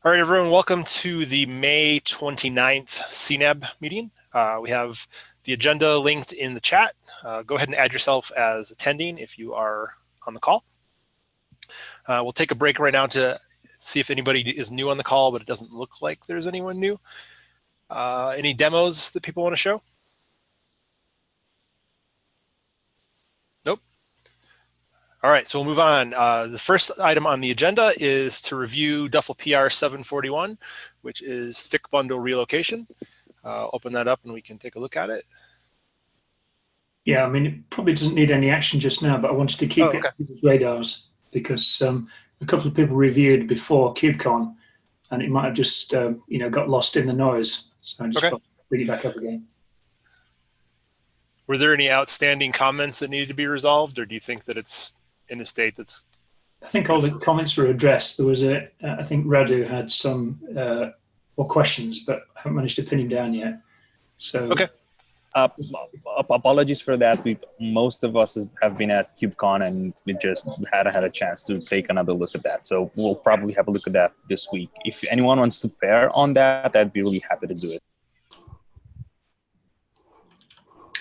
All right, everyone, welcome to the May 29th CNAB meeting. We have the agenda linked in the chat. Go ahead and add yourself as attending if you are on the call. We'll take a break right now to see if anybody is new on the call, but it doesn't look like there's anyone new. Any demos that people want to show? Nope. All right, so we'll move on. The first item on the agenda is to review duffle PR 741, which is thick bundle relocation. Open that up and we can take a look at it. Yeah, I mean, it probably doesn't need any action just now, but I wanted to keep it on radars because a couple of people reviewed before KubeCon, and it might have just got lost in the noise. So I just bring it back up again. Were there any outstanding comments that needed to be resolved, or do you think that it's in a state that's? I think all the comments were addressed. There was I think Radu had some more questions, but I haven't managed to pin him down yet. So okay. Apologies for that. Most of us have been at KubeCon and we just hadn't had a chance to take another look at that. So we'll probably have a look at that this week. If anyone wants to pair on that, I'd be really happy to do it.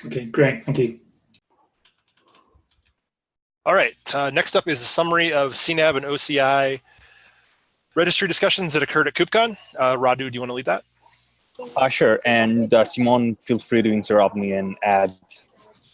Okay, great. Thank you. All right. Next up is a summary of CNAB and OCI registry discussions that occurred at KubeCon. Radu, do you want to lead that? Sure, and Simon, feel free to interrupt me and add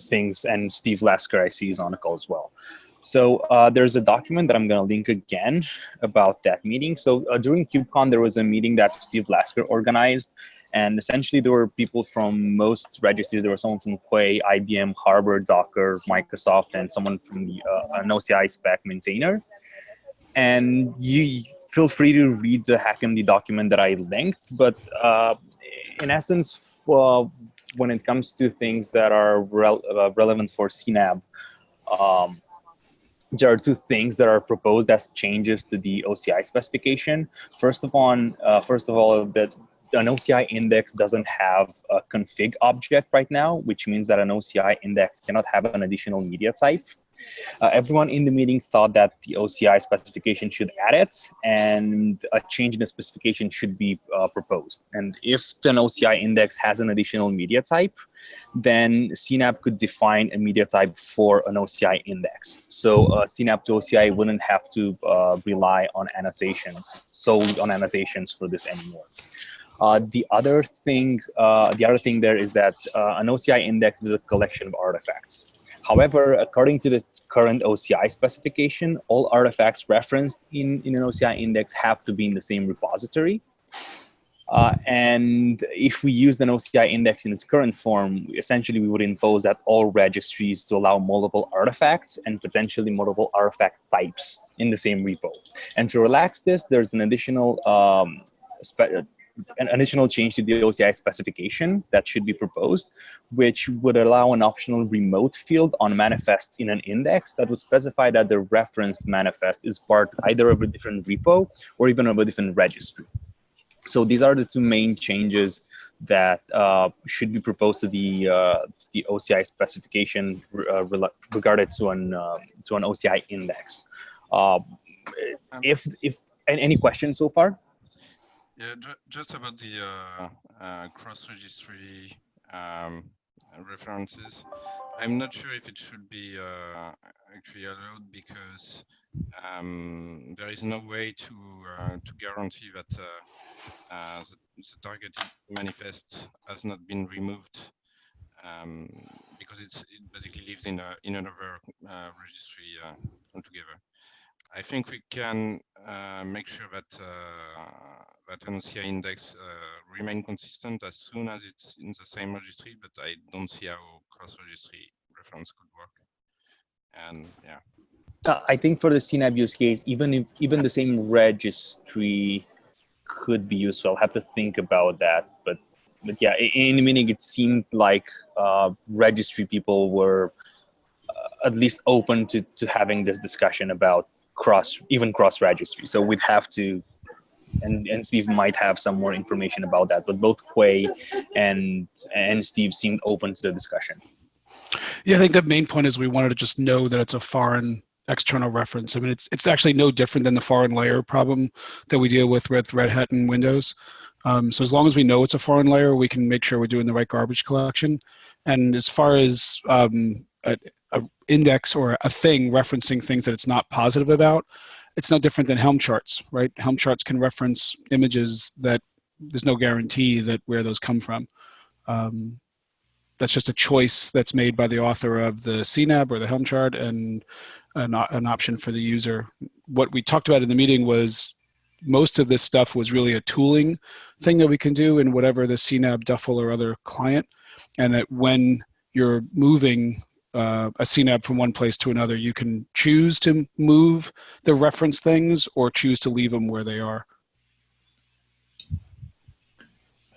things, and Steve Lasker, I see, is on the call as well. So there's a document that I'm going to link again about that meeting. So during KubeCon, there was a meeting that Steve Lasker organized, and essentially there were people from most registries. There was someone from Quay, IBM, Harvard, Docker, Microsoft, and someone from the, an OCI Spec maintainer. And you feel free to read the HackMD document that I linked, but in essence, when it comes to things that are relevant for CNAB, there are two things that are proposed as changes to the OCI specification. First of all, that an OCI index doesn't have a config object right now, which means that an OCI index cannot have an additional media type. Everyone in the meeting thought that the OCI specification should add it, and a change in the specification should be proposed. And if an OCI index has an additional media type, then CNAB could define a media type for an OCI index. So CNAB to OCI wouldn't have to rely on annotations, solely on annotations for this anymore. The other thing there is that an OCI index is a collection of artifacts. However, according to the current OCI specification, all artifacts referenced in an OCI index have to be in the same repository. And if we use an OCI index in its current form, essentially we would impose that all registries to allow multiple artifacts and potentially multiple artifact types in the same repo. And to relax this, there's an additional change to the OCI specification that should be proposed, which would allow an optional remote field on manifests in an index that would specify that the referenced manifest is part either of a different repo or even of a different registry. So these are the two main changes that should be proposed to the OCI specification regarded to an OCI index. If any questions so far? Yeah, just about the cross-registry references. I'm not sure if it should be actually allowed because there is no way to guarantee that the targeted manifest has not been removed because it basically lives in another registry altogether. I think we can make sure that that an OCI index remain consistent as soon as it's in the same registry, but I don't see how cross-registry reference could work. And yeah, I think for the CNAB use case, even the same registry could be useful. I'll have to think about that, but yeah, in the meeting it seemed like registry people were at least open to having this discussion about cross registry. So we'd have to, and Steve might have some more information about that, but both Quay and Steve seemed open to the discussion. Yeah, I think the main point is we wanted to just know that it's a foreign external reference. I mean, it's actually no different than the foreign layer problem that we deal with Red Hat and Windows. So as long as we know it's a foreign layer, we can make sure we're doing the right garbage collection. And as far as a index or a thing referencing things that it's not positive about, it's no different than Helm charts, right? Helm charts can reference images that there's no guarantee that where those come from. That's just a choice that's made by the author of the CNAB or the Helm chart, and an option for the user. What we talked about in the meeting was most of this stuff was really a tooling thing that we can do in whatever the CNAB, duffle, or other client, and that when you're moving a CNAB from one place to another, you can choose to move the reference things or choose to leave them where they are.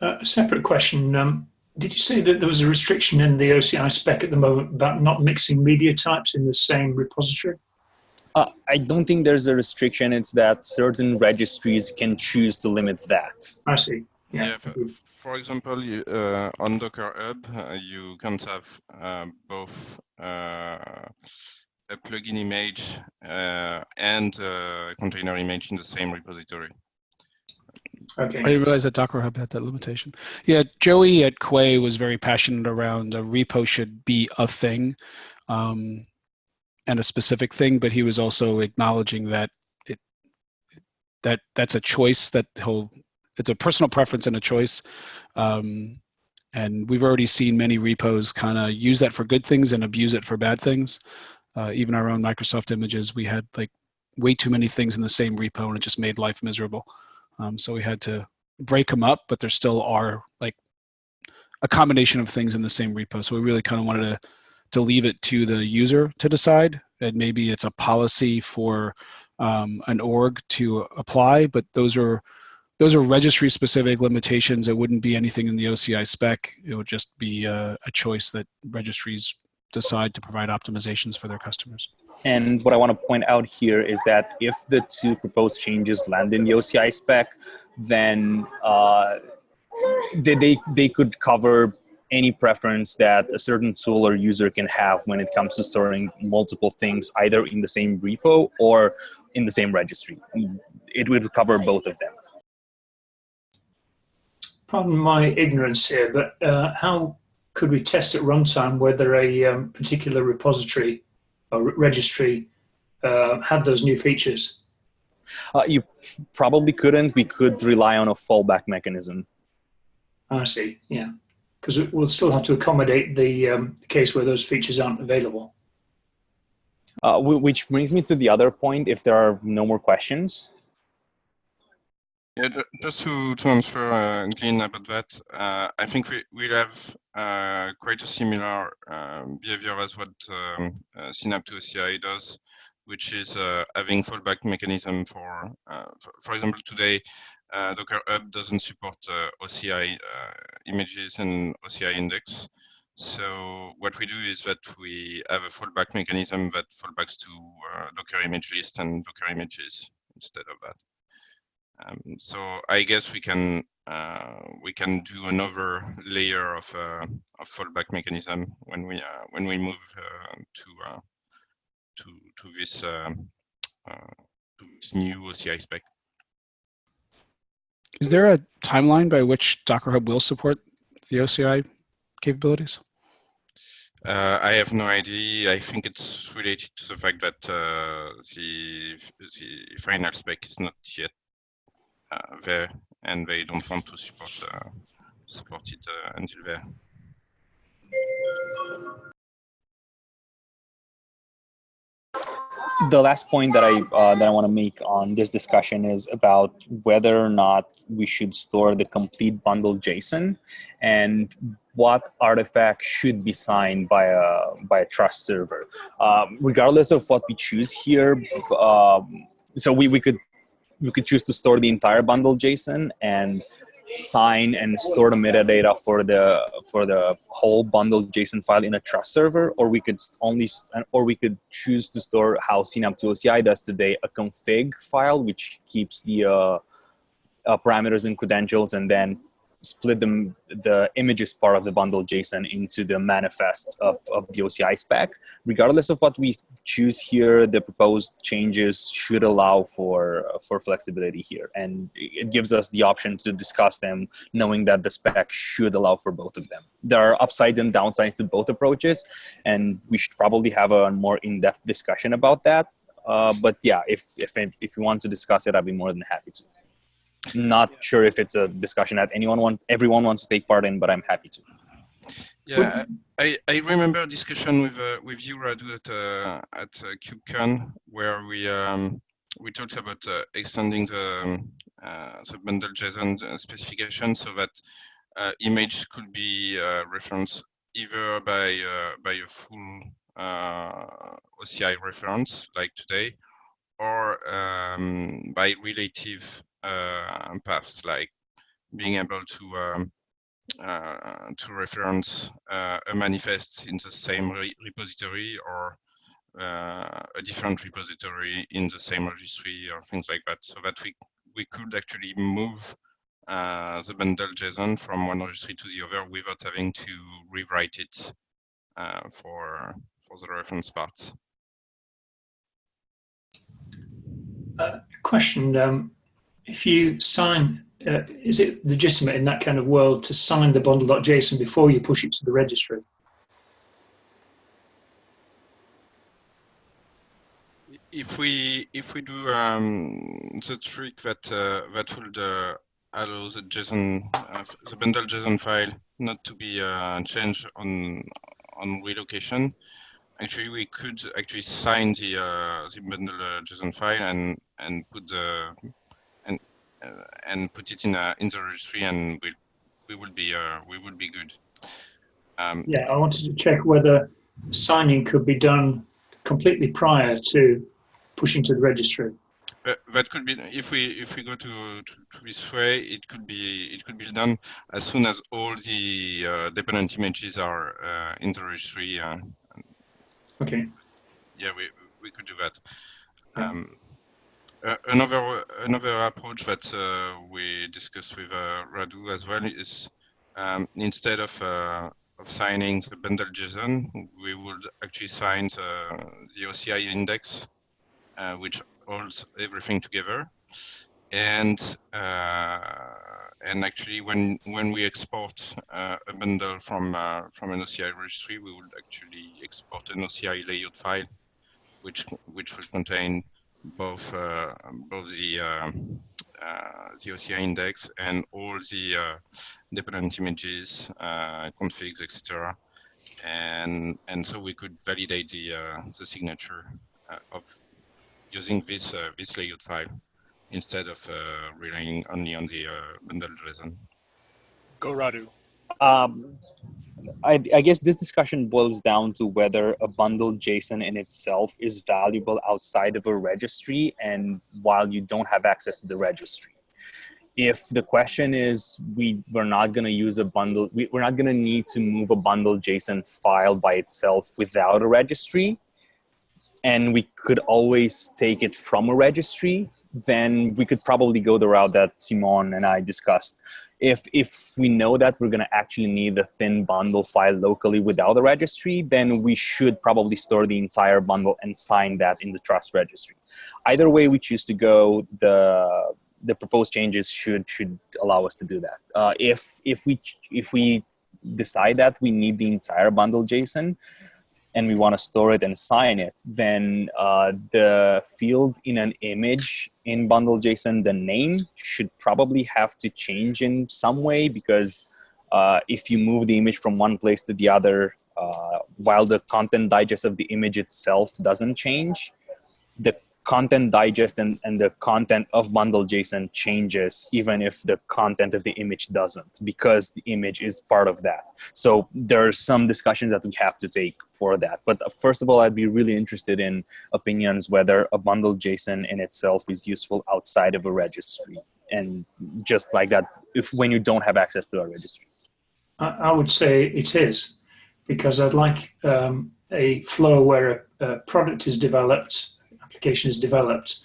A separate question. Did you say that there was a restriction in the OCI spec at the moment about not mixing media types in the same repository? I don't think there's a restriction. It's that certain registries can choose to limit that. I see. Yeah. For example, on Docker Hub, you can't have both a plugin image and a container image in the same repository. Okay. I didn't realize that Docker Hub had that limitation. Yeah, Joey at Quay was very passionate around a repo should be a thing and a specific thing, but he was also acknowledging that that's a choice that it's a personal preference and a choice. And we've already seen many repos kind of use that for good things and abuse it for bad things. Even our own Microsoft images, we had like way too many things in the same repo and it just made life miserable. So we had to break them up, but there still are like a combination of things in the same repo. So we really kind of wanted to leave it to the user to decide, and maybe it's a policy for an org to apply, but those are registry specific limitations. It wouldn't be anything in the OCI spec. It would just be a choice that registries decide to provide optimizations for their customers. And what I want to point out here is that if the two proposed changes land in the OCI spec, then they could cover any preference that a certain tool or user can have when it comes to storing multiple things either in the same repo or in the same registry. It would cover both of them. Pardon my ignorance here, but how could we test at runtime whether a particular repository or registry had those new features? You probably couldn't. We could rely on a fallback mechanism. I see, yeah. Because we'll still have to accommodate the case where those features aren't available. Which brings me to the other point, if there are no more questions. Yeah, just to answer Glenn about that, I think we'll have quite a similar behavior as what CNAB to OCI does, which is having fallback mechanism for example, today Docker Hub doesn't support OCI images and OCI index. So what we do is that we have a fallback mechanism that fallbacks to Docker image list and Docker images instead of that. So I guess we can do another layer of fallback mechanism when we move to this new OCI spec. Is there a timeline by which Docker Hub will support the OCI capabilities? I have no idea. I think it's related to the fact that the final spec is not yet there, and they don't want to support it until there. The last point that I want to make on this discussion is about whether or not we should store the complete BundleJason and what artifact should be signed by a trust server. Regardless of what we choose here, so we could choose to store the entire BundleJason and sign and store the metadata for the whole BundleJason file in a trust server, or we could choose to store how CNAB to OCI does today, a config file which keeps the parameters and credentials, and then split the images part of the BundleJason into the manifest of the OCI spec. Regardless of what we choose here, the proposed changes should allow for flexibility here, and it gives us the option to discuss them, knowing that the spec should allow for both of them. There are upsides and downsides to both approaches, and we should probably have a more in-depth discussion about that. But yeah, if you want to discuss it, I'd be more than happy to. Not sure if it's a discussion that everyone wants to take part in, but I'm happy to. Yeah, I remember a discussion with you, Radu, at KubeCon, where we talked about extending the BundleJason specification so that image could be referenced either by a full OCI reference like today, or by relative paths, like being able to reference a manifest in the same repository, or a different repository in the same registry, or things like that, so that we could actually move the BundleJason from one registry to the other without having to rewrite it for the reference parts. Question: if you sign, is it legitimate in that kind of world to sign the bundle.json before you push it to the registry? If we do the trick that would allow the JSON, the BundleJason file not to be changed on relocation, actually we could actually sign the BundleJason file and put the and put it in the registry, and we would be good. Yeah, I wanted to check whether signing could be done completely prior to pushing to the registry. That could be, if we go to this way, it could be done as soon as all the dependent images are in the registry. Okay. Yeah, we could do that. Another approach that we discussed with Radu as well is, instead of signing the BundleJason, we would actually sign the OCI index, which holds everything together. And actually, when we export a bundle from an OCI registry, we would actually export an OCI layout file, which would contain both the OCI index and all the dependent images, configs, etc. And so we could validate the signature of using this layout file instead of relying only on the BundleJason. Go, Radu. I guess this discussion boils down to whether a BundleJason in itself is valuable outside of a registry and while you don't have access to the registry. If the question is we're not going to use a bundle, we're not going to need to move a BundleJason file by itself without a registry, and we could always take it from a registry, then we could probably go the route that Simon and I discussed. If we know that we're going to actually need a thin bundle file locally without a registry, then we should probably store the entire bundle and sign that in the trust registry. Either way we choose to go, the proposed changes should allow us to do that. If we decide that we need the entire BundleJason and we want to store it and sign it, then the field in an image in BundleJason, the name, should probably have to change in some way, because if you move the image from one place to the other, while the content digest of the image itself doesn't change, the content digest and the content of BundleJason changes even if the content of the image doesn't, because the image is part of that. So there are some discussions that we have to take for that. But first of all, I'd be really interested in opinions whether a BundleJason in itself is useful outside of a registry. And just like that, when you don't have access to a registry. I would say it is, because I'd like a flow where a product is developed, application is developed,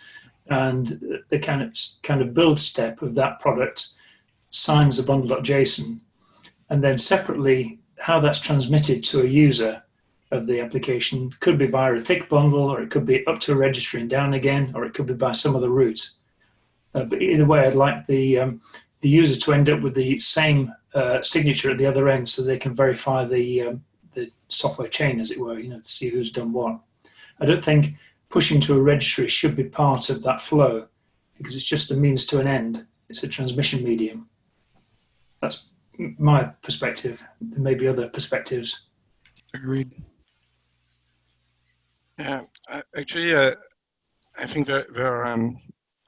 and the kind of build step of that product signs a bundle.json, and then separately how that's transmitted to a user of the application. It could be via a thick bundle, or it could be up to a registry and down again, or it could be by some other route. But either way, I'd like the users to end up with the same signature at the other end, so they can verify the software chain, as it were, to see who's done what. I don't think pushing to a registry should be part of that flow, because it's just a means to an end. It's a transmission medium. That's my perspective. There may be other perspectives. Agreed. Yeah, actually, I think there are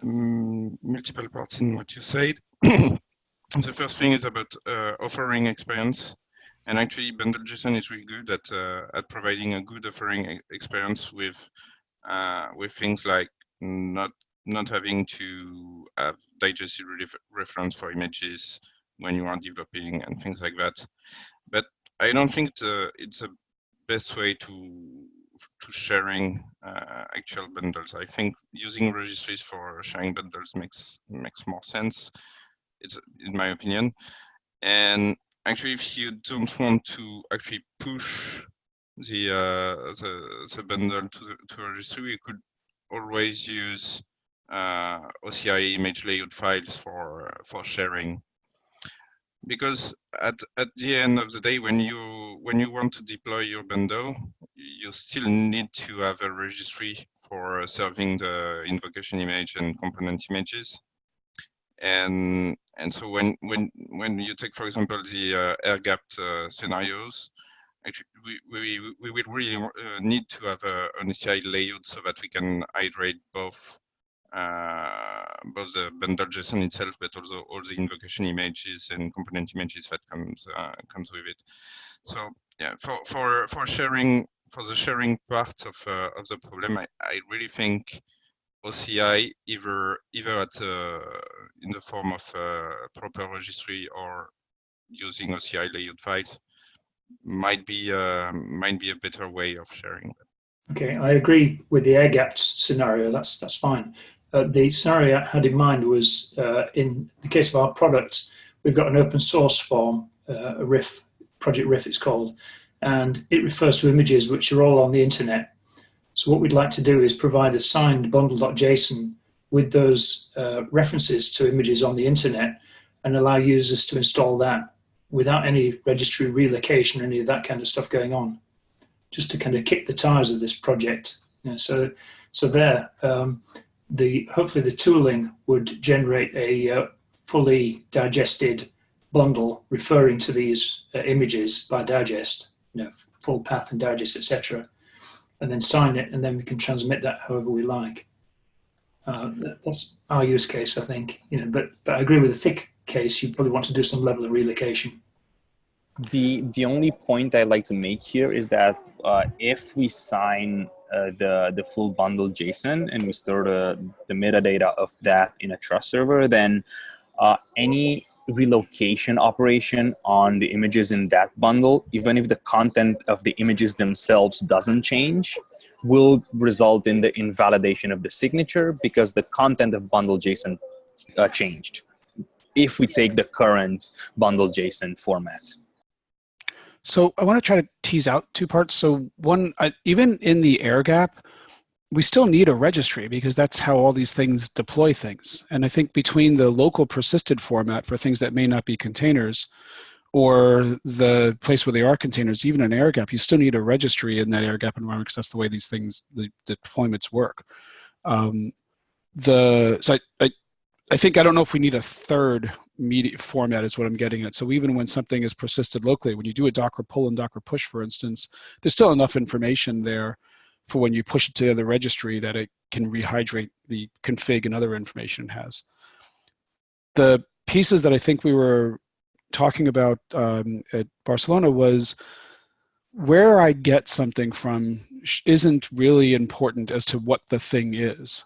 multiple parts in what you said. The first thing is about offering experience, and actually BundleJason is really good at providing a good offering experience with things like not having to have digested reference for images when you are developing and things like that. But I don't think it's a best way to sharing actual bundles. I think using registries for sharing bundles makes more sense. It's in my opinion. And actually, if you don't want to actually push the bundle to a registry, you could always use OCI image layout files for sharing. Because at the end of the day, when you want to deploy your bundle, you still need to have a registry for serving the invocation image and component images. And so when you take, for example, the air-gapped scenarios, actually we will really need to have an OCI layout so that we can hydrate both the BundleJason itself, but also all the invocation images and component images that comes with it. So yeah, for sharing, for the sharing part of the problem, I really think OCI either at in the form of proper registry or using OCI layout files might be a better way of sharing. Okay, I agree with the air-gapped scenario. That's fine. The scenario I had in mind was in the case of our product, we've got an open source form, a RIF, Project RIF it's called, and it refers to images which are all on the internet. So what we'd like to do is provide a signed bundle.json with those references to images on the internet and allow users to install that without any registry relocation or any of that kind of stuff going on, just to kind of kick the tires of this project. So there, hopefully the tooling would generate a fully digested bundle referring to these images by digest, full path and digest, etc., and then sign it, and then we can transmit that however we like. That's our use case, I think. But I agree with the thick case. You probably want to do some level of relocation. The only point I'd like to make here is that if we sign the full BundleJason and we store the metadata of that in a trust server, then any relocation operation on the images in that bundle, even if the content of the images themselves doesn't change, will result in the invalidation of the signature because the content of BundleJason changed if we take the current BundleJason format. So I want to try to tease out two parts. So one, even in the air gap, we still need a registry because that's how all these things deploy things. And I think between the local persisted format for things that may not be containers or the place where they are containers, even an air gap, you still need a registry in that air gap environment because that's the way these things, the deployments work. I think, I don't know if we need a third media format is what I'm getting at. So even when something is persisted locally, when you do a Docker pull and Docker push, for instance, there's still enough information there for when you push it to the registry that it can rehydrate the config and other information it has. The pieces that I think we were talking about at Barcelona was where I get something from isn't really important as to what the thing is.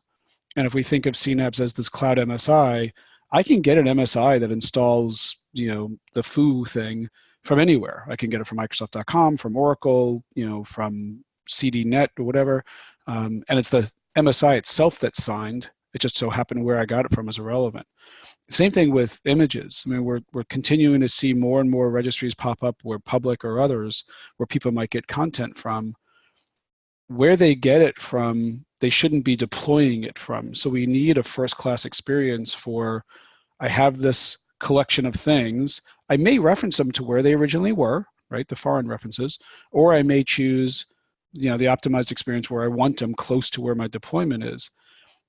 And if we think of CNABs as this cloud MSI, I can get an MSI that installs, the foo thing from anywhere. I can get it from Microsoft.com, from Oracle, from CDNet or whatever. And it's the MSI itself that's signed. It just so happened where I got it from is irrelevant. Same thing with images. I mean, we're continuing to see more and more registries pop up where public or others, where people might get content from. Where they get it from, they shouldn't be deploying it from. So we need a first-class experience for, I have this collection of things. I may reference them to where they originally were, right, the foreign references, or I may choose, you know, the optimized experience where I want them close to where my deployment is.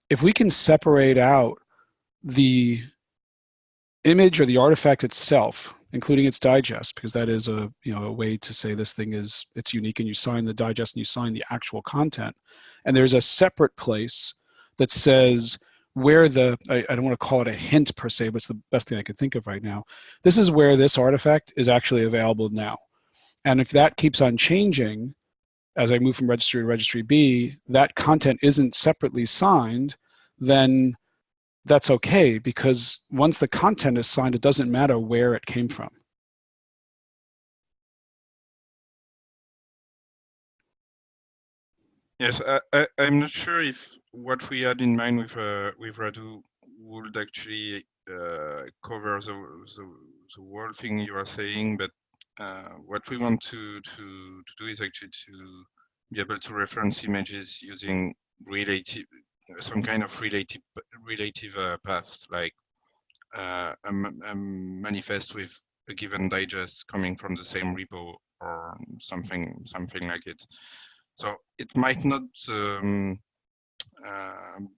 If we can separate out the image or the artifact itself, including its digest, because that is a, you know, a way to say this thing is, it's unique, and you sign the digest and you sign the actual content. And there's a separate place that says where the, I don't want to call it a hint per se, but it's the best thing I can think of right now. This is where this artifact is actually available now. And if that keeps on changing, as I move from registry to registry B, that content isn't separately signed, then that's okay, because once the content is signed, it doesn't matter where it came from. Yes, I'm not sure if what we had in mind with Radu would actually cover the whole thing you are saying, but what we want to do is actually to be able to reference images using relative, some kind of relative paths, like a manifest with a given digest coming from the same repo or something like it. So it might not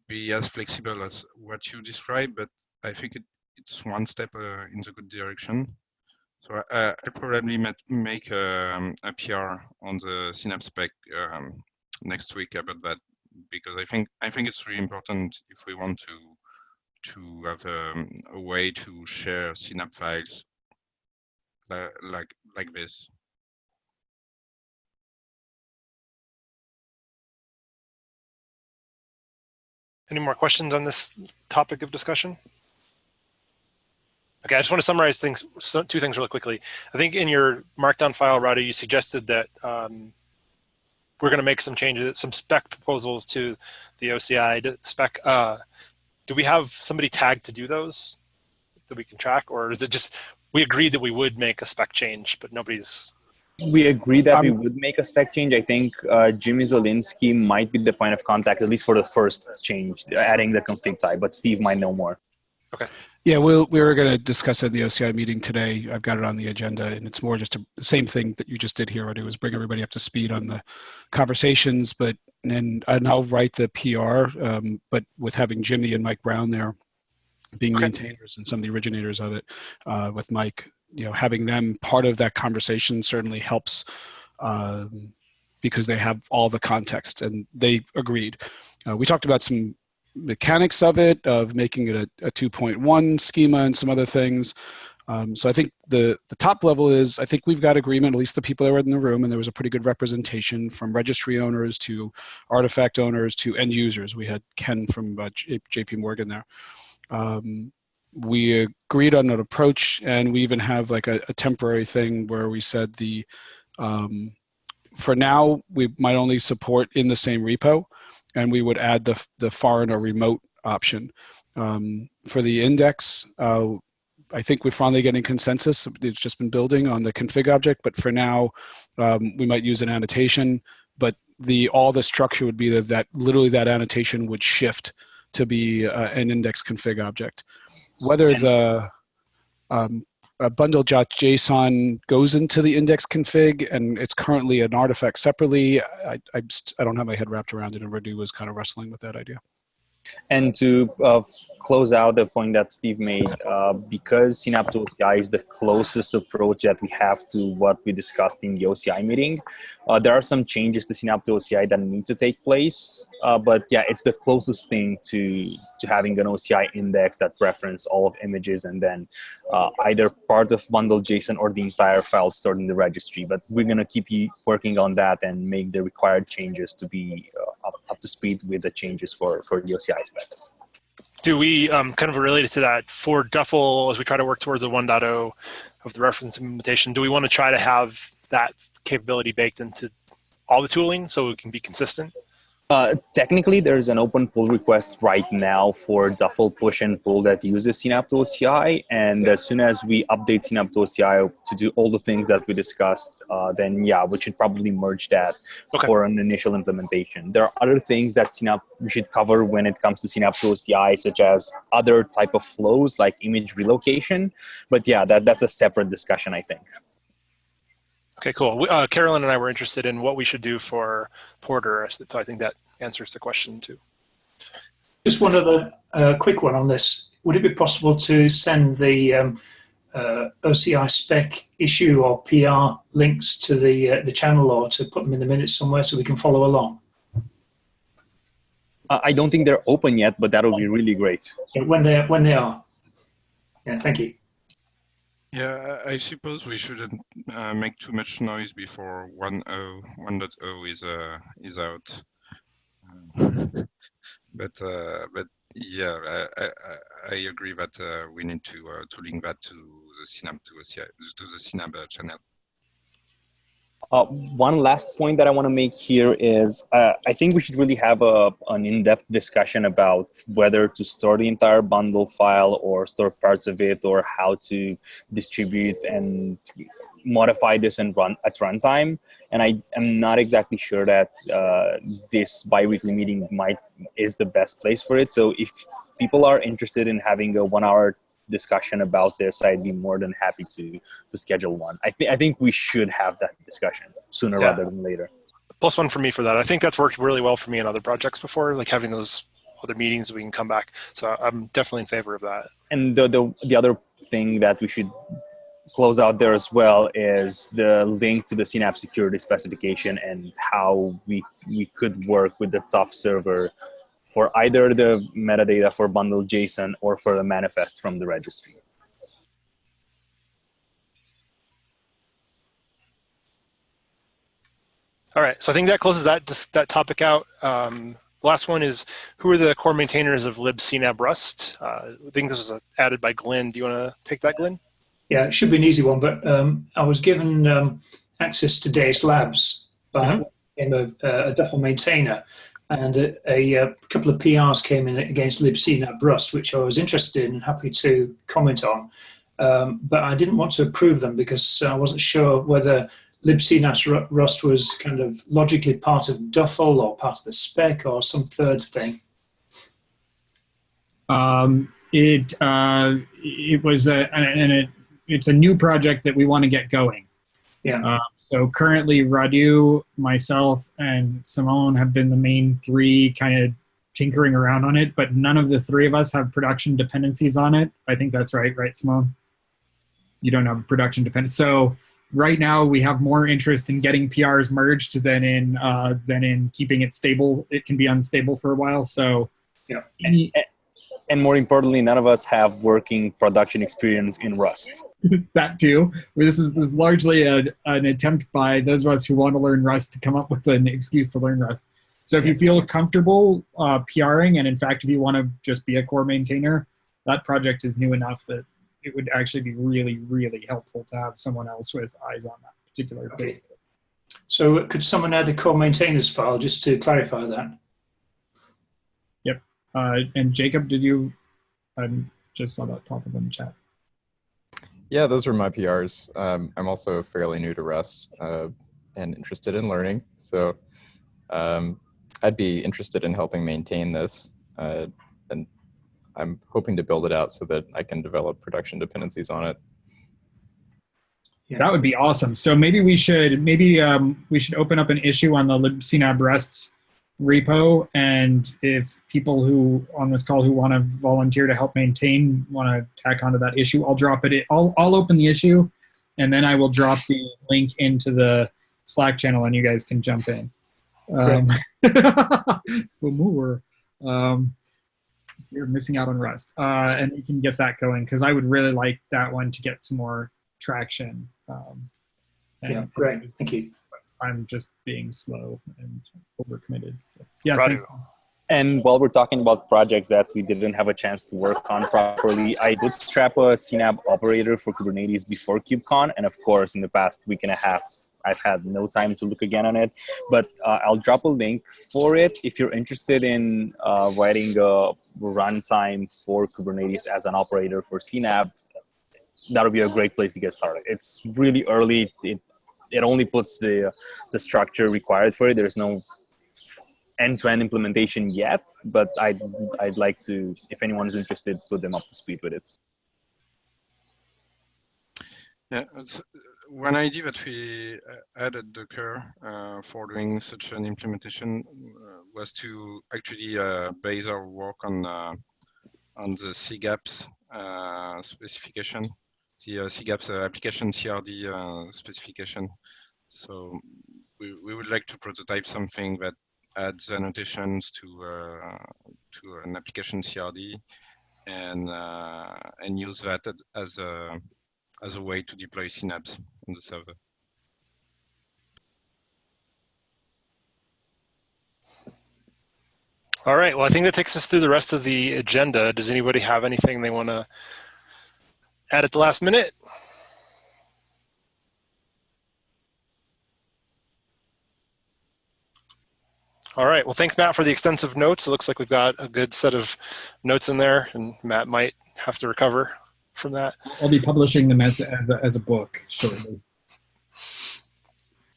be as flexible as what you described, but I think it's one step in the good direction. So I'll probably make a PR on the CNAB Spec next week about that, because I think it's really important if we want to have a way to share CNAB files like this. Any more questions on this topic of discussion? Okay, I just want to summarize things, two things really quickly. I think in your Markdown file, Radu, you suggested that we're going to make some changes, some spec proposals to the OCI spec. Do we have somebody tagged to do those that we can track, or is it just we agreed that we would make a spec change, but nobody's? We agree that we would make a spec change. I think Jimmy Zielinski might be the point of contact, at least for the first change, adding the config type, but Steve might know more. Okay. Yeah, we were going to discuss it in the OCI meeting today. I've got it on the agenda, and it's more just the same thing that you just did here. What I do is bring everybody up to speed on the conversations, and I'll write the PR, but with having Jimmy and Mike Brown there being maintainers and some of the originators of it, with Mike, you know, having them part of that conversation certainly helps, because they have all the context, and they agreed. We talked about some mechanics of it, of making it a 2.1 schema and some other things. So I think the top level is, I think we've got agreement, at least the people that were in the room, and there was a pretty good representation from registry owners to artifact owners to end users. We had Ken from JP Morgan there. We agreed on an approach, and we even have like a temporary thing where we said for now, we might only support in the same repo, and we would add the foreign or remote option. For the index, I think we're finally getting consensus. It's just been building on the config object, but for now, we might use an annotation, but all the structure would be that literally that annotation would shift to be an index config object. Whether the BundleJason goes into the index config and it's currently an artifact separately, I don't have my head wrapped around it, and Radu was kind of wrestling with that idea. And to close out the point that Steve made, because CNAB to OCI is the closest approach that we have to what we discussed in the OCI meeting, there are some changes to CNAB to OCI that need to take place. But yeah, it's the closest thing to having an OCI index that reference all of images and then either part of BundleJason or the entire file stored in the registry. But we're going to keep working on that and make the required changes to be up to speed with the changes for the OCI spec. Do we, kind of related to that, for duffle, as we try to work towards the 1.0 of the reference implementation, do we want to try to have that capability baked into all the tooling so it can be consistent? Technically, there's an open pull request right now for duffle push and pull that uses CNAB to OCI. And as soon as we update CNAB to OCI to do all the things that we discussed, then yeah, we should probably merge that for an initial implementation. There are other things that we should cover when it comes to CNAB to OCI, such as other type of flows like image relocation. But yeah, that's a separate discussion, I think. Okay, cool. Carolyn and I were interested in what we should do for Porter, so I think that answers the question too. Just one other quick one on this. Would it be possible to send the OCI spec issue or PR links to the channel, or to put them in the minutes somewhere so we can follow along? I don't think they're open yet, but that would be really great. Yeah, when they are. Yeah, thank you. Yeah, I suppose we shouldn't make too much noise before 1.0 is out. But yeah, I agree that we need to link that to the CNAB to the CNAB channel. One last point that I want to make here is I think we should really have an in-depth discussion about whether to store the entire bundle file or store parts of it, or how to distribute and modify this and run at runtime. And I am not exactly sure that this bi-weekly meeting is the best place for it. So if people are interested in having a 1 hour discussion about this, I'd be more than happy to schedule one. I think we should have that discussion sooner rather than later. +1 for me for that. I think that's worked really well for me in other projects before, like having those other meetings we can come back. So I'm definitely in favor of that. And the other thing that we should close out there as well is the link to the CNAB security specification and how we could work with the tough server for either the metadata for BundleJason or for the manifest from the registry. All right, so I think that closes that topic out. The last one is, who are the core maintainers of libcnab-rust? I think this was added by Glenn. Do you want to take that, Glenn? Yeah, it should be an easy one, but I was given access to Deis Labs by a duffle maintainer. And a couple of PRs came in against libcnab-rust, which I was interested in and happy to comment on. But I didn't want to approve them because I wasn't sure whether libcnab-rust was kind of logically part of duffle or part of the spec or some third thing. It was it's a new project that we want to get going. Yeah. So currently Radu, myself, and Simone have been the main three kind of tinkering around on it, but none of the three of us have production dependencies on it. I think that's right, Simone? You don't have a production dependency. So right now we have more interest in getting PRs merged than in keeping it stable. It can be unstable for a while. So yeah. And more importantly, none of us have working production experience in Rust. That too. This is largely an attempt by those of us who want to learn Rust to come up with an excuse to learn Rust. So if you feel comfortable PRing, and in fact, if you want to just be a core maintainer, that project is new enough that it would actually be really, really helpful to have someone else with eyes on that particular thing. So could someone add a core maintainers file just to clarify that? And Jacob, did you? I just saw that pop up in the chat. Yeah, those were my PRs. I'm also fairly new to Rust and interested in learning. So I'd be interested in helping maintain this. And I'm hoping to build it out so that I can develop production dependencies on it. Yeah. That would be awesome. So maybe we should open up an issue on the libcnab-rust repo, and if people who on this call who want to volunteer to help maintain want to tack onto that issue, I'll drop it. I'll open the issue, and then I will drop the link into the Slack channel, and you guys can jump in. For more, you're missing out on Rust, and you can get that going because I would really like that one to get some more traction. Yeah, great. Thank you. I'm just being slow and overcommitted. So, yeah, thanks. And while we're talking about projects that we didn't have a chance to work on properly, I bootstrap a CNAB operator for Kubernetes before KubeCon, and of course, in the past week and a half, I've had no time to look again on it, but I'll drop a link for it if you're interested in writing a runtime for Kubernetes as an operator for CNAB. That'll be a great place to get started. It's really early. It only puts the structure required for it. There's no end-to-end implementation yet, but I'd like to, if anyone is interested, put them up to speed with it. Yeah, one idea that we added Docker for doing such an implementation was to actually base our work on the CGAPS specification, the CGAPS application CRD specification. So we would like to prototype something that adds annotations to an application CRD and use that as a way to deploy CNABs on the server. All right, well, I think that takes us through the rest of the agenda. Does anybody have anything they want to add at the last minute? All right, well, thanks, Matt, for the extensive notes. It looks like we've got a good set of notes in there, and Matt might have to recover from that. I'll be publishing them as a book shortly.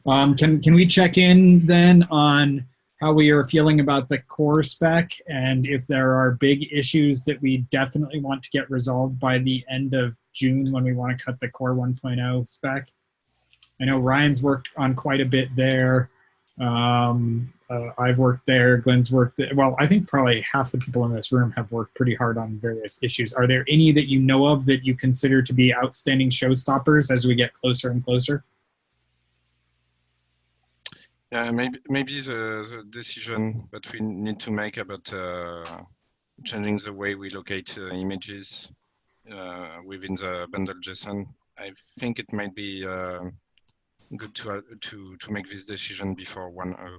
Can we check in then on how we are feeling about the core spec, and if there are big issues that we definitely want to get resolved by the end of June when we want to cut the core 1.0 spec? I know Ryan's worked on quite a bit there. I've worked there, Glenn's worked there. Well, I think probably half the people in this room have worked pretty hard on various issues. Are there any that you know of that you consider to be outstanding showstoppers as we get closer and closer? Yeah, maybe the decision that we need to make about changing the way we locate images within the BundleJason. I think it might be good to make this decision before 1.0.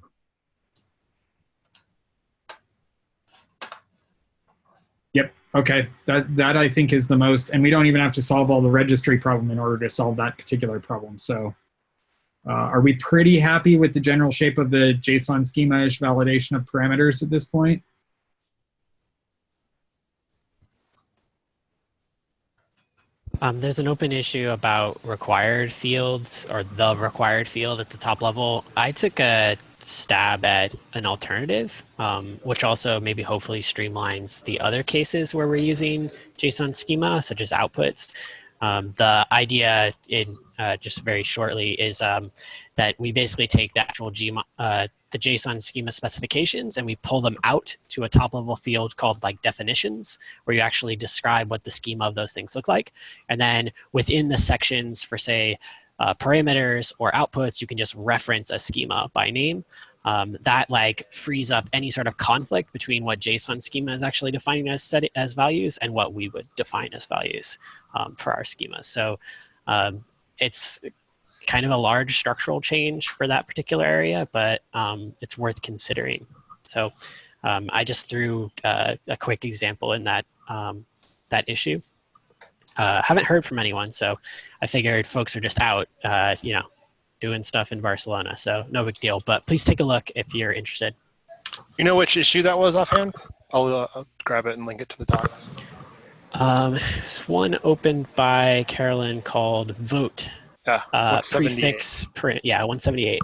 Yep. Okay. That I think is the most, and we don't even have to solve all the registry problem in order to solve that particular problem. So are we pretty happy with the general shape of the JSON schema-ish validation of parameters at this point? There's an open issue about required fields, or the required field at the top level. I took a stab at an alternative, which also maybe hopefully streamlines the other cases where we're using JSON schema, such as outputs. The idea, in just very shortly, is that we basically take the actual the JSON schema specifications and we pull them out to a top-level field called like definitions, where you actually describe what the schema of those things look like. And then within the sections for, say, parameters or outputs, you can just reference a schema by name. That like frees up any sort of conflict between what JSON schema is actually defining as values and what we would define as values for our schema. So it's kind of a large structural change for that particular area, but it's worth considering. So I just threw a quick example in that that issue. Haven't heard from anyone, so I figured folks are just out, doing stuff in Barcelona, so no big deal. But please take a look if you're interested. You know which issue that was offhand? I'll grab it and link it to the docs. There's one opened by Carolyn called Vote. Yeah, prefix print. Yeah, 178.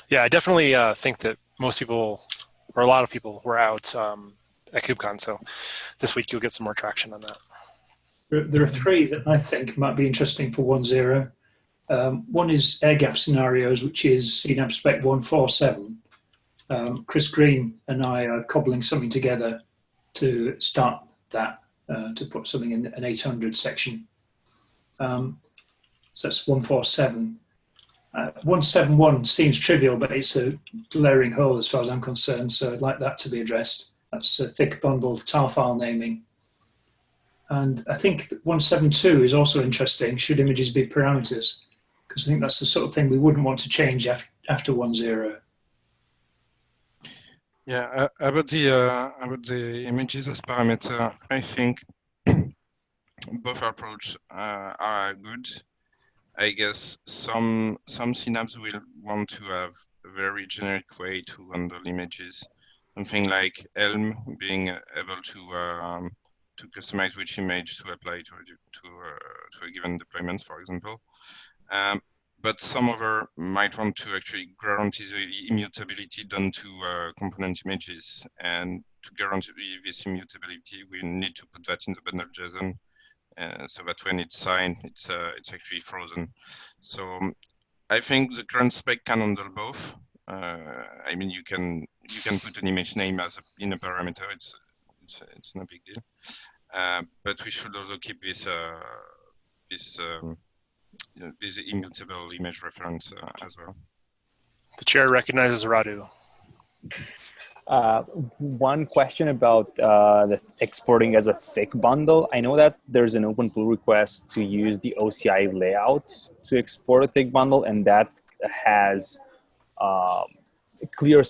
Yeah, I definitely think that most people, or a lot of people, were out at KubeCon, so this week you'll get some more traction on that. There are three that I think might be interesting for 1.0. One is air gap scenarios, which is CNAB Spec 147. Chris Green and I are cobbling something together to start that, to put something in an 800 section. So that's 147. 171 seems trivial, but it's a glaring hole as far as I'm concerned, so I'd like that to be addressed. That's a thick bundle tar file naming. And I think 172 is also interesting, should images be parameters? Because I think that's the sort of thing we wouldn't want to change after 1.0. Yeah, about the images as parameter, I think both approaches are good. I guess some CNABs will want to have a very generic way to handle images, something like Elm being able to customize which image to apply to a given deployment, for example. But some other might want to actually guarantee the immutability done to component images, and to guarantee this immutability, we need to put that in the BundleJason. So that when it's signed, it's actually frozen. So I think the current spec can handle both. I mean, you can put an image name in a parameter. It's no big deal. But we should also keep this immutable image reference as well. The chair recognizes Radu. One question about the exporting as a thick bundle. I know that there's an open pull request to use the OCI layout to export a thick bundle, and that has clear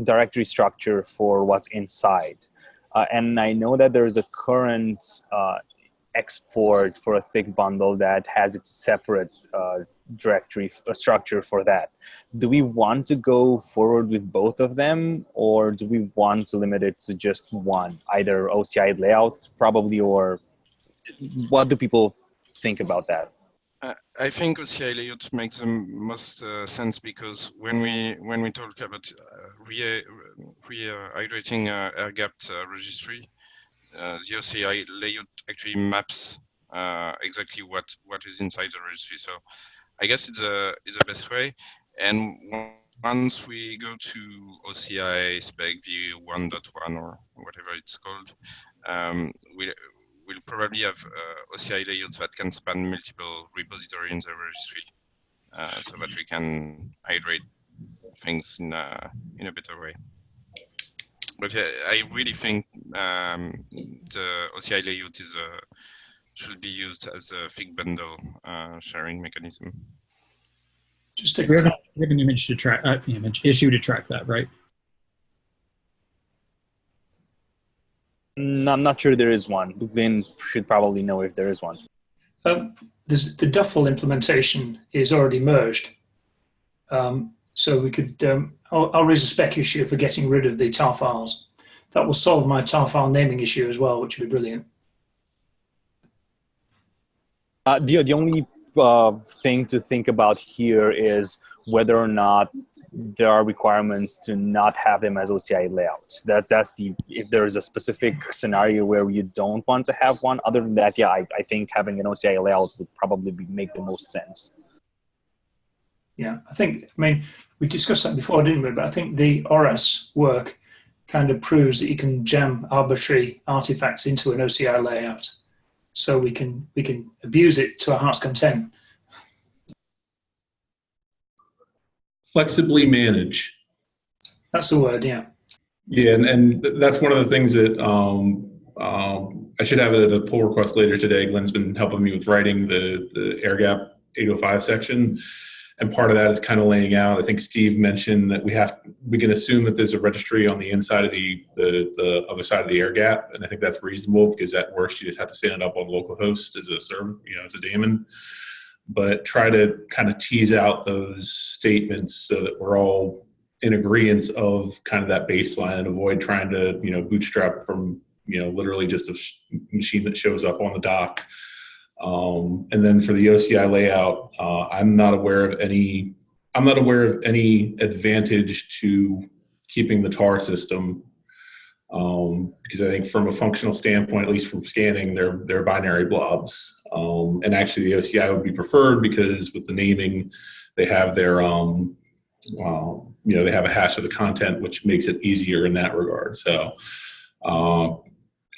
directory structure for what's inside. And I know that there is a current export for a thick bundle that has its separate directory structure for that. Do we want to go forward with both of them, or do we want to limit it to just one, either OCI layout probably, or what do people think about that? I think OCI layout makes the most sense, because when we talk about rehydrating air-gapped registry, the OCI layout actually maps exactly what is inside the registry. So I guess it's the best way. And once we go to OCI Spec v1.1 or whatever it's called, we'll probably have OCI layouts that can span multiple repositories in the registry, so that we can hydrate things in a better way. But I really think the OCI layout should be used as a thick bundle sharing mechanism. Just we have an image to track issue to track that, right? I'm not sure there is one. Lynn should probably know if there is one. The duffle implementation is already merged. So we could, I'll raise a spec issue for getting rid of the tar files. That will solve my tar file naming issue as well, which would be brilliant. The only thing to think about here is whether or not there are requirements to not have them as OCI layouts. That's if there is a specific scenario where you don't want to have one. Other than that, yeah, I think having an OCI layout would probably make the most sense. Yeah, I mean, we discussed that before, didn't we? But I think the ORAS work kind of proves that you can jam arbitrary artifacts into an OCI layout. So we can abuse it to our heart's content. Flexibly manage. That's the word, yeah. Yeah, and that's one of the things that I should have it at a pull request later today. Glenn's been helping me with writing the air gap 805 section. And part of that is kind of laying out. I think Steve mentioned that we can assume that there's a registry on the inside of the other side of the air gap, and I think that's reasonable, because at worst you just have to stand it up on localhost as a server, as a daemon. But try to kind of tease out those statements so that we're all in agreement of kind of that baseline, and avoid trying to bootstrap from literally just a machine that shows up on the dock. And then for the OCI layout, I'm not aware of any advantage to keeping the tar system, because I think from a functional standpoint, at least from scanning, they're binary blobs. And actually, the OCI would be preferred, because with the naming, they have their they have a hash of the content, which makes it easier in that regard. So.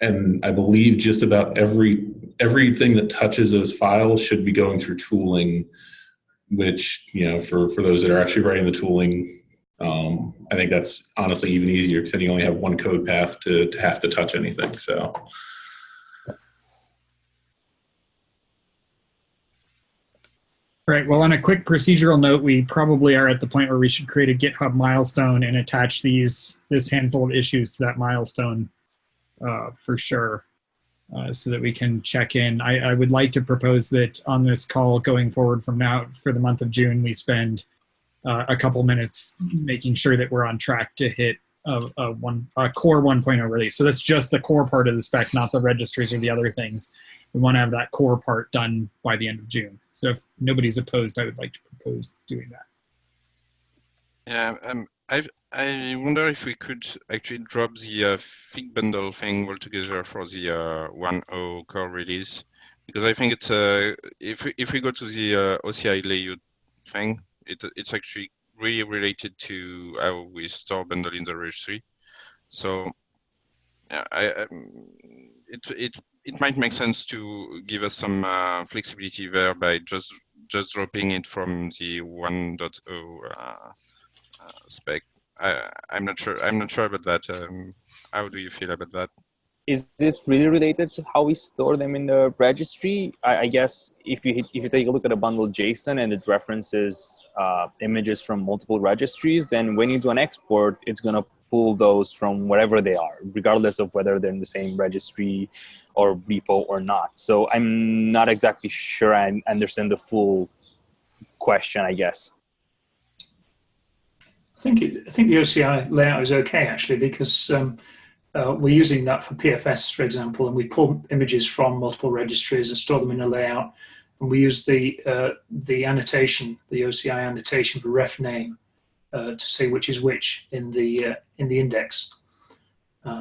And I believe just about everything that touches those files should be going through tooling, which, for those that are actually writing the tooling, I think that's honestly even easier, because then you only have one code path to have to touch anything. So. Right. Well, on a quick procedural note, we probably are at the point where we should create a GitHub milestone and attach this handful of issues to that milestone. For sure. so that we can check in. I would like to propose that on this call going forward from now for the month of June, we spend a couple minutes making sure that we're on track to hit a core 1.0 release. So that's just the core part of the spec, not the registries or the other things. We want to have that core part done by the end of June. So if nobody's opposed, I would like to propose doing that. Yeah, I wonder if we could actually drop the fig bundle thing altogether for the 1.0 core release, because I think it's if we go to the OCI layout thing, it's actually really related to how we store bundle in the registry. So yeah, it might make sense to give us some flexibility there by just dropping it from the 1.0 spec. I'm not sure about that. How do you feel about that? Is it really related to how we store them in the registry? I guess if you take a look at a BundleJason and it references images from multiple registries, then when you do an export, it's going to pull those from wherever they are, regardless of whether they're in the same registry or repo or not. So I'm not exactly sure I understand the full question, I guess. I think the OCI layout is okay, actually, because we're using that for PFS, for example, and we pull images from multiple registries and store them in a layout. And we use the annotation, the OCI annotation for ref name, to say which is which in the index.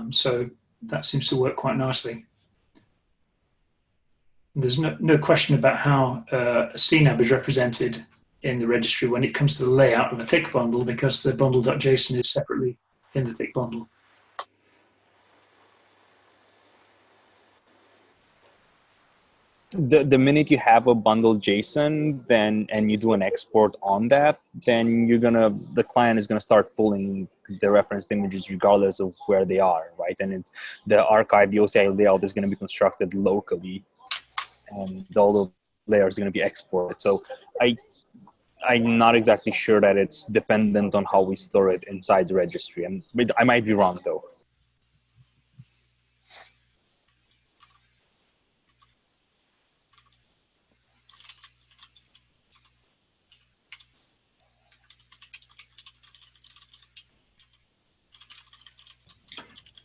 So that seems to work quite nicely. There's no question about how CNAB is represented in the registry when it comes to the layout of a thick bundle, because the bundle.json is separately in the thick bundle. The minute you have a BundleJason, then and you do an export on that, then the client is gonna start pulling the referenced images regardless of where they are, right? And it's the archive, the OCI layout is gonna be constructed locally, and all the layers are gonna be exported. So I'm not exactly sure that it's dependent on how we store it inside the registry, and I might be wrong though.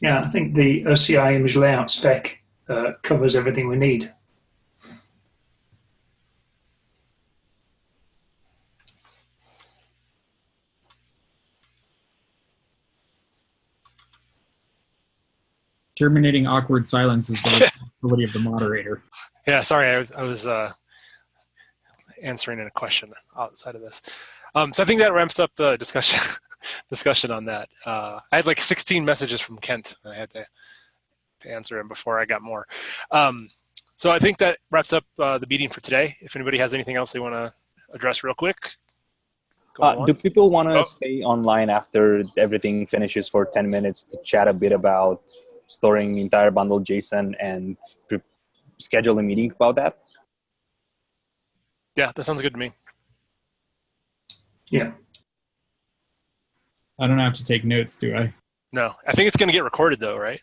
Yeah, I think the OCI image layout spec covers everything we need. Terminating awkward silence is the responsibility of the moderator. Yeah, sorry, I was answering a question outside of this. So I think that ramps up the discussion on that. I had like 16 messages from Kent, and I had to answer them before I got more. So I think that wraps up the meeting for today. If anybody has anything else they want to address real quick. Do people want to stay online after everything finishes for 10 minutes to chat a bit about storing the entire BundleJason and schedule a meeting about that? Yeah, that sounds good to me. Yeah. I don't have to take notes, do I? No, I think it's going to get recorded though, right?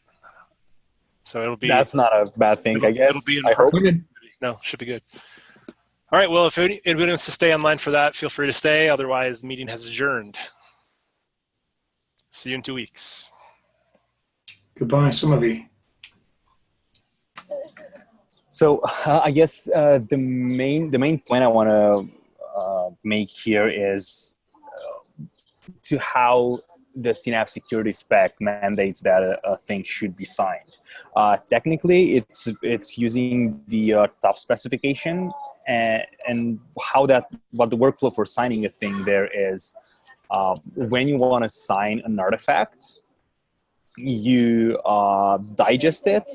So it'll be. That's not a bad thing, I guess. It'll be I hope. No, should be good. All right. Well, if anybody wants to stay online for that, feel free to stay. Otherwise, the meeting has adjourned. See you in 2 weeks. Goodbye, some of you. So I guess the main point I want to make here is to how the CNAB security spec mandates that a thing should be signed. Technically, it's using the tough specification, and what the workflow for signing a thing there is. When you want to sign an artifact, you digest it,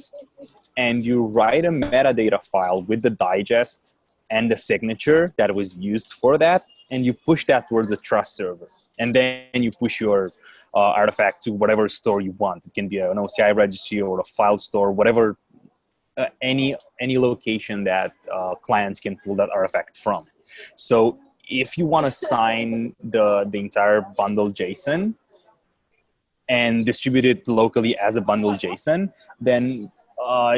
and you write a metadata file with the digest and the signature that was used for that, and you push that towards the trust server. And then you push your artifact to whatever store you want. It can be an OCI registry or a file store, whatever, any location that clients can pull that artifact from. So if you want to sign the entire BundleJason and distribute it locally as a BundleJason, then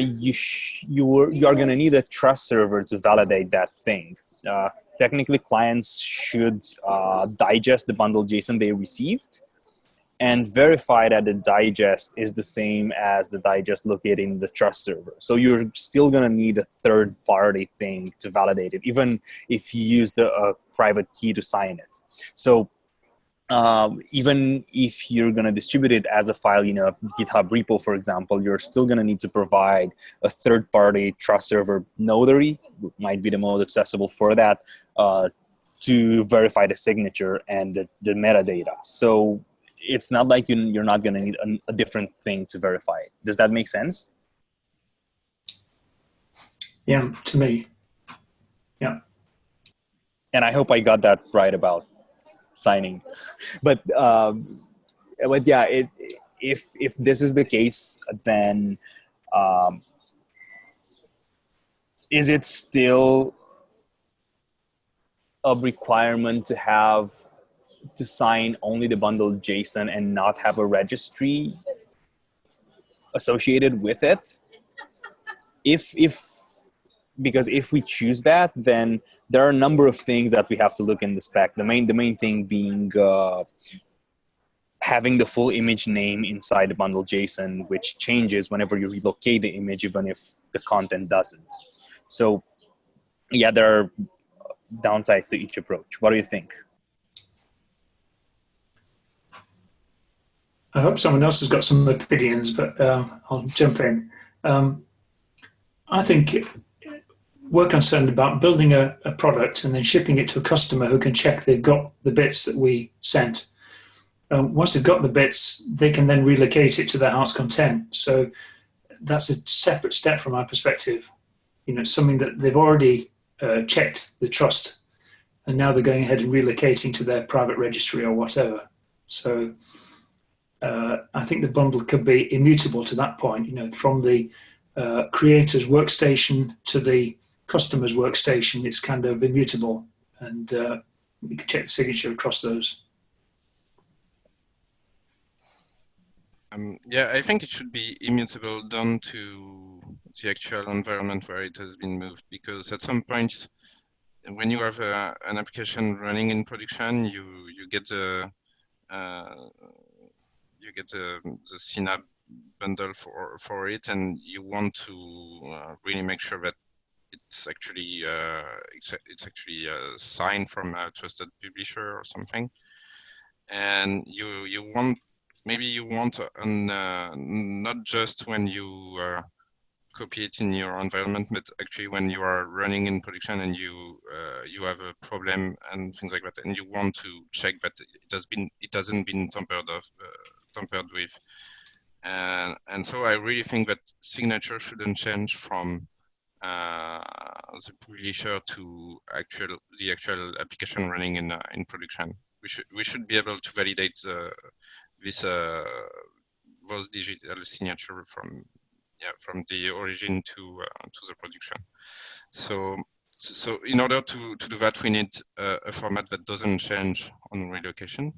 you are going to need a trust server to validate that thing. Technically, clients should digest the BundleJason they received and verify that the digest is the same as the digest located in the trust server. So you're still going to need a third-party thing to validate it, even if you use the private key to sign it. So even if you're going to distribute it as a file in a GitHub repo, for example, you're still going to need to provide a third-party trust server notary, might be the most accessible for that, to verify the signature and the metadata. So it's not like you're not going to need a different thing to verify it. Does that make sense? Yeah, to me. Yeah. And I hope I got that right about signing. But yeah, if this is the case, then is it still a requirement to sign only the BundleJason and not have a registry associated with it? Because if we choose that, then there are a number of things that we have to look in the spec. The main thing being having the full image name inside the BundleJason, which changes whenever you relocate the image, even if the content doesn't. So yeah, there are downsides to each approach. What do you think? I hope someone else has got some opinions, but I'll jump in. I think we're concerned about building a product and then shipping it to a customer who can check they've got the bits that we sent. Once they've got the bits, they can then relocate it to their house content. So that's a separate step from our perspective. You know, something that they've already checked the trust, and now they're going ahead and relocating to their private registry or whatever. So I think the bundle could be immutable to that point, you know, from the creator's workstation to the customer's workstation. It's kind of immutable, and we can check the signature across those. Yeah, I think it should be immutable down to the actual environment where it has been moved, because at some point, when you have an application running in production, you get the CNAB bundle for it, and you want to really make sure that it's actually signed from a trusted publisher or something, and you want not just when you copy it in your environment, but actually when you are running in production and you have a problem and things like that, and you want to check that it hasn't been tampered with, and so I really think that signature shouldn't change from the publisher to the actual application running in production. We should be able to validate those digital signature from the origin to the production. So in order to do that, we need a format that doesn't change on relocation.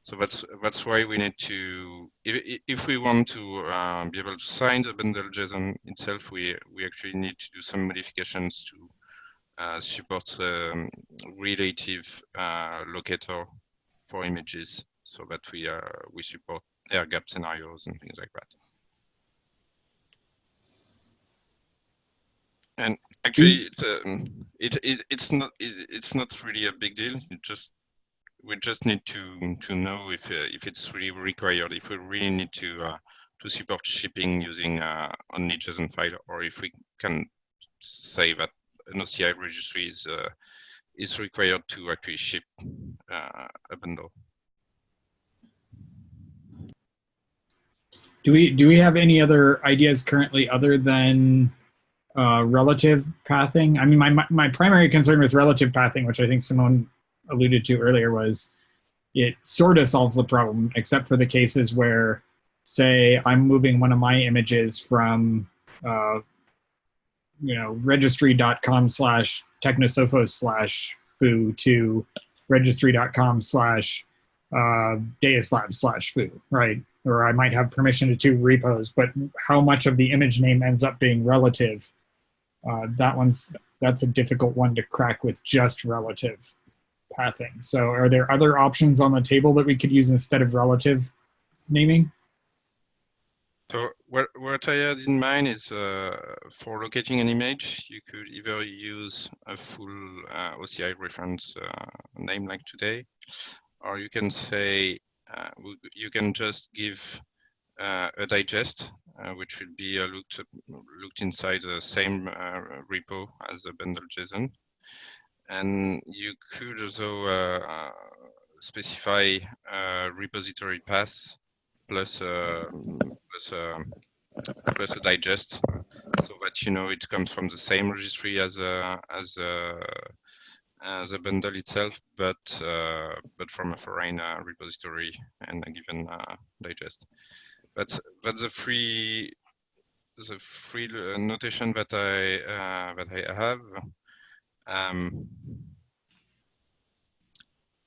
So that's why we need to, if we want to be able to sign the BundleJason itself, we actually need to do some modifications to support relative locator for images, so that we support air gap scenarios and things like that. And actually, it's not really a big deal. We just need to know if it's really required, if we really need to support shipping using only JSON file, or if we can say that an OCI registry is required to actually ship a bundle. Do we have any other ideas currently other than relative pathing? I mean, my primary concern with relative pathing, which I think Simone alluded to earlier, was it sort of solves the problem, except for the cases where, say, I'm moving one of my images from registry.com/technosophos/foo to registry.com/dayaslab/foo, right? or I might have permission to 2 repos, but how much of the image name ends up being relative, that's a difficult one to crack with just relative pathing. So are there other options on the table that we could use instead of relative naming? So what I had in mind is for locating an image, you could either use a full OCI reference name like today, or you can say, you can just give a digest, which will be looked inside the same repo as the BundleJason. And you could also specify repository paths plus a digest, so that you know it comes from the same registry as the bundle itself, but from a foreign repository and a given digest. That's the free notation that I have.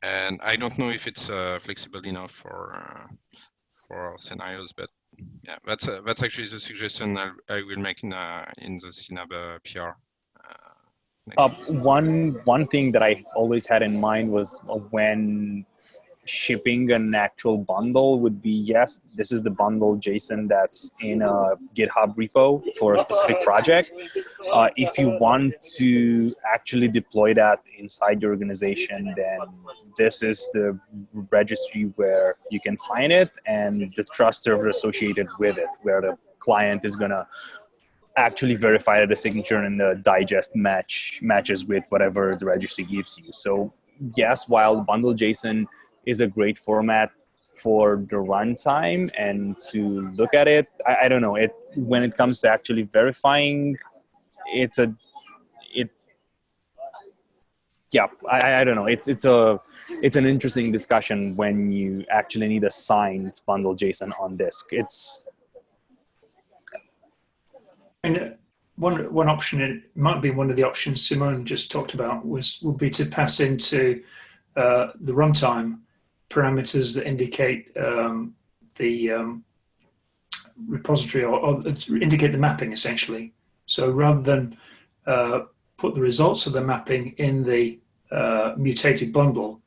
And I don't know if it's flexible enough for our scenarios, but yeah, that's actually the suggestion I will make in the CNAB PR. One thing that I always had in mind was when shipping an actual bundle would be, yes, this is the BundleJason that's in a GitHub repo for a specific project. If you want to actually deploy that inside your organization, then this is the registry where you can find it and the trust server associated with it, where the client is going to actually verify that the signature and the digest matches with whatever the registry gives you. So yes, while BundleJason is a great format for the runtime and to look at it, I don't know, when it comes to actually verifying, I don't know, it's an interesting discussion when you actually need a signed BundleJason on disk. And one option, it might be one of the options Simone just talked about, would be to pass into the runtime parameters that indicate the repository or indicate the mapping, essentially. So rather than put the results of the mapping in the mutated bundle,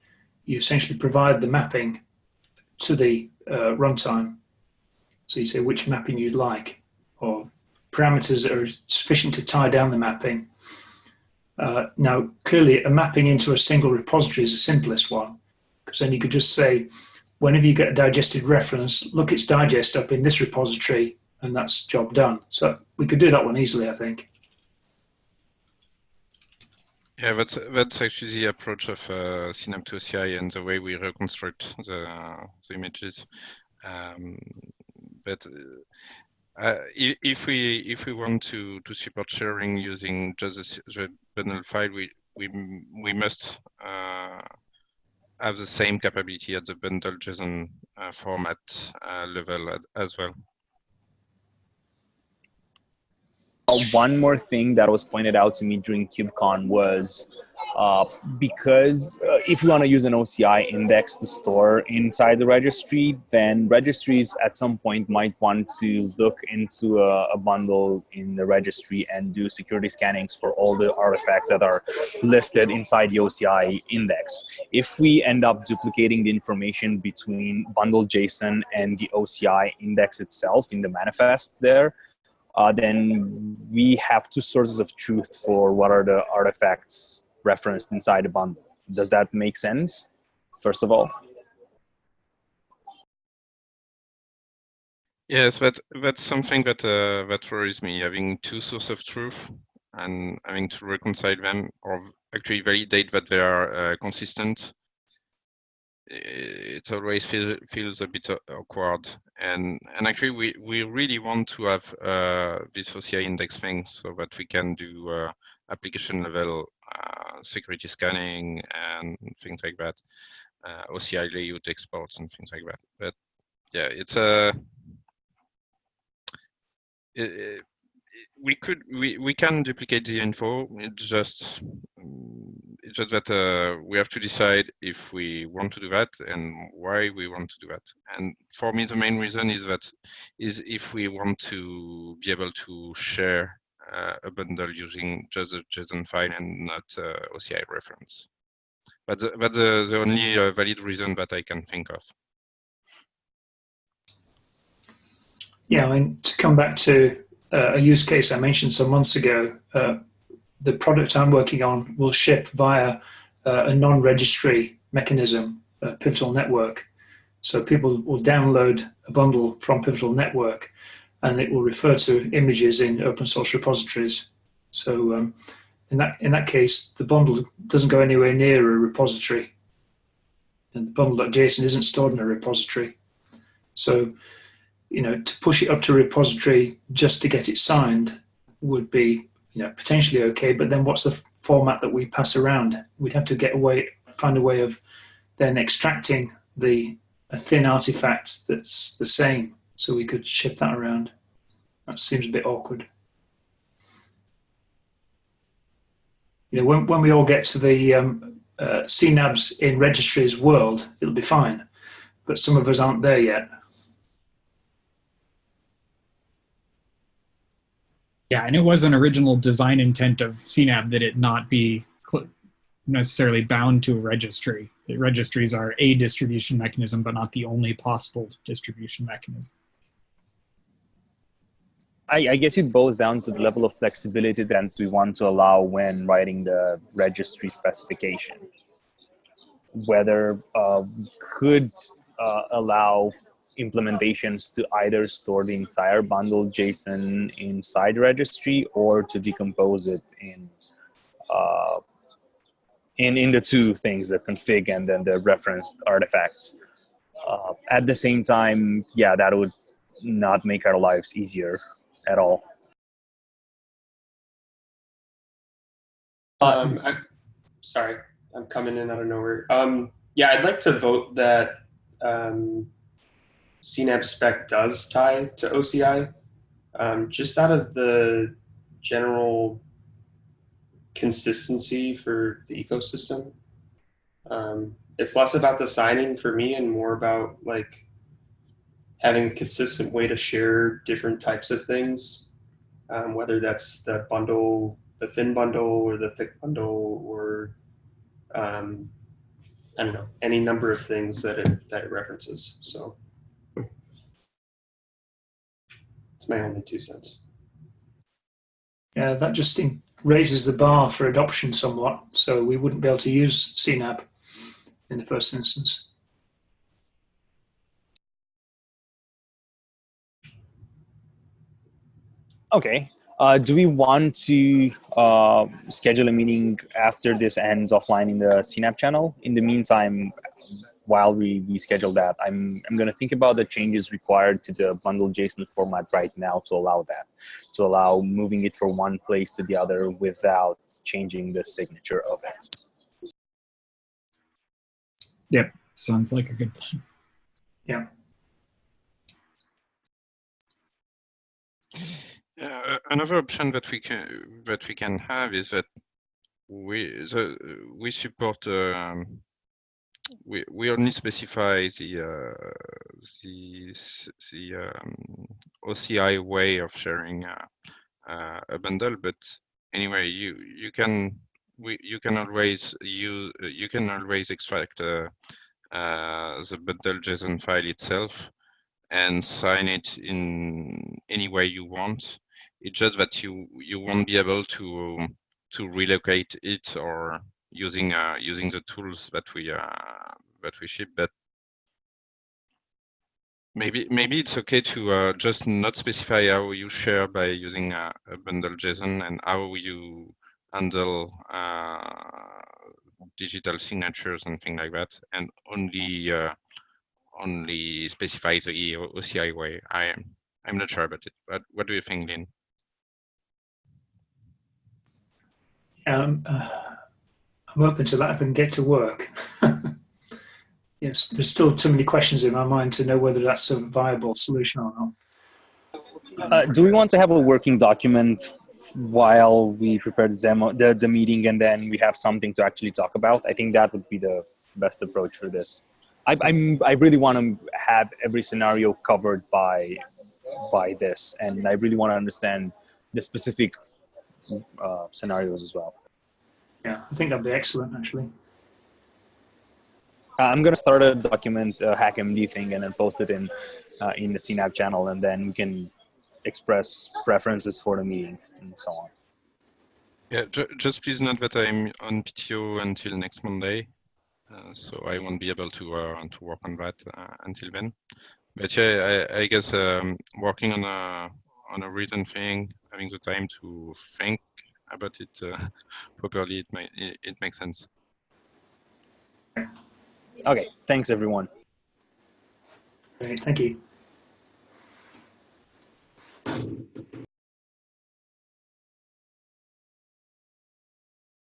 you essentially provide the mapping to the runtime. So you say which mapping you'd like, or parameters that are sufficient to tie down the mapping. Now, clearly, a mapping into a single repository is the simplest one, because then you could just say, whenever you get a digested reference, look its digest up in this repository, and that's job done. So we could do that one easily, I think. Yeah, that's actually the approach of CNAB OCI and the way we reconstruct the images. But if we want to support sharing using just the bundle file, we must have the same capability at the BundleJason format level as well. One more thing that was pointed out to me during KubeCon was because if you want to use an OCI index to store inside the registry, then registries at some point might want to look into a bundle in the registry and do security scannings for all the artifacts that are listed inside the OCI index. If we end up duplicating the information between BundleJason and the OCI index itself in the manifest there, then we have 2 sources of truth for what are the artifacts referenced inside the bundle. Does that make sense, first of all? Yes, that's something that worries me, having 2 sources of truth and having to reconcile them or actually validate that they are consistent. It always feels a bit awkward, and actually we really want to have this OCI index thing so that we can do application level security scanning and things like that, OCI layout exports and things like that. But yeah, we can duplicate the info. It's just that we have to decide if we want to do that and why we want to do that. And for me, the main reason is if we want to be able to share a bundle using just a JSON file and not OCI reference. That's the only valid reason that I can think of. Yeah, I mean, to come back to a use case I mentioned some months ago, the product I'm working on will ship via a non-registry mechanism, a Pivotal Network. So people will download a bundle from Pivotal Network, and it will refer to images in open source repositories. So in that case, the bundle doesn't go anywhere near a repository, and the bundle.json isn't stored in a repository. So, you know, to push it up to a repository just to get it signed would be, you know, potentially okay. But then what's the format that we pass around? We'd have to find a way of then extracting a thin artifact that's the same, so we could ship that around. That seems a bit awkward. You know, when we all get to the CNABs in registries world, it'll be fine. But some of us aren't there yet. Yeah, and it was an original design intent of CNAB that it not be necessarily bound to a registry. The registries are a distribution mechanism, but not the only possible distribution mechanism. I guess it boils down to the level of flexibility that we want to allow when writing the registry specification. Whether we could allow implementations to either store the entire BundleJason inside registry or to decompose it in the two things, the config and then the referenced artifacts. At the same time, yeah, that would not make our lives easier at all. Sorry, I'm coming in out of nowhere. Yeah, I'd like to vote that CNAB Spec does tie to OCI, just out of the general consistency for the ecosystem. It's less about the signing for me and more about like having a consistent way to share different types of things, whether that's the bundle, the thin bundle or the thick bundle, or I don't know, any number of things that it references. So it's my only 2 cents. Yeah, that just raises the bar for adoption somewhat, so we wouldn't be able to use CNAB in the first instance. Okay. Do we want to schedule a meeting after this ends offline in the CNAB channel? In the meantime, while we schedule that, I'm going to think about the changes required to the BundleJason format right now to allow that, to allow moving it from one place to the other without changing the signature of it. Yep, sounds like a good plan. Yeah. Another option that we can have is that we support we only specify the OCI way of sharing a bundle, but anyway, you can always extract the BundleJason file itself and sign it in any way you want. It's just that you won't be able to relocate it or using the tools that we ship. But maybe it's okay to just not specify how you share by using a BundleJason and how you handle digital signatures and things like that, and only specify the OCI way. I'm not sure about it. But what do you think, Lynn? I'm open to that if I can get to work. Yes, there's still too many questions in my mind to know whether that's a viable solution or not. Do we want to have a working document while we prepare the demo, the meeting, and then we have something to actually talk about? I think that would be the best approach for this. I really want to have every scenario covered by this, and I really want to understand the specific scenarios as well. Yeah, I think that'd be excellent, actually. I'm going to start a document, HackMD thing, and then post it in the CNAB channel, and then we can express preferences for the meeting and so on. Yeah, just please note that I'm on PTO until next Monday, so I won't be able to work on that until then. But yeah, I guess working on a written thing, having the time to think about it properly, it makes sense. Okay, thanks everyone. Great, thank you.